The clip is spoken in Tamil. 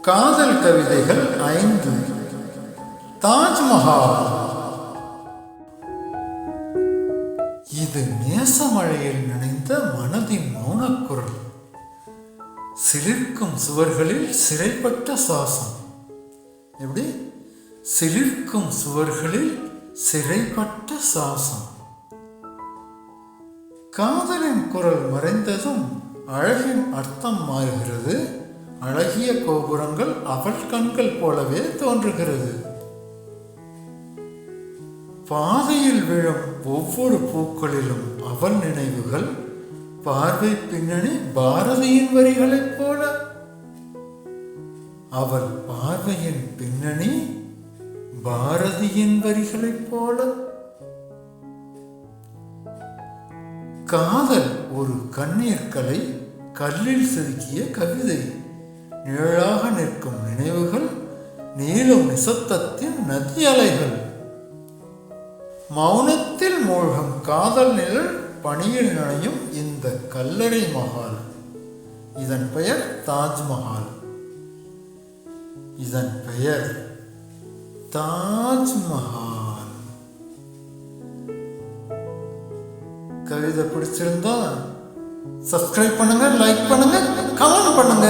காதல் கவிதைகள் 5. தாஜ்மஹால். இது நேசமழையில் நனைந்த மனதின் மௌனக்குரல். சிலிர்க்கும் சுவர்களில் சிறைப்பட்ட சுவாசம். எப்படி? சிலிர்க்கும் சுவர்களில் சிறைப்பட்ட சுவாசம். காதலின் குரல் மறைந்ததும் அழகின் அர்த்தம் மாறுகிறது. அழகிய கோபுரங்கள் அவள் கண்கள் போலவே தோன்றுகிறது. பாதையில் விழும் ஒவ்வொரு பூக்களிலும் அவள் நினைவுகள். பார்வை பின்னணி பாரதியின் வரிகளைப் போல. அவள் பார்வையின் பின்னணி பாரதியின் வரிகளைப் போல. காதல் ஒரு கண்ணீர் கலை, கல்லில் செதுக்கிய கவிதை. நிழலாக நிற்கும் நினைவுகள், நீளும் நிசப்தத்தின் நதி அலைகள். மௌனத்தில் மூழ்கும் காதல் நிழல், பனியில் நனையும் இந்த கல்லறை மஹால். இதன் பெயர் தாஜ்மஹால். இதன் பெயர் தாஜ்மஹால். கவிதை பிடிச்சிருந்தா சப்ஸ்கிரைப் பண்ணுங்க, லைக் பண்ணுங்க, கமெண்ட் பண்ணுங்க.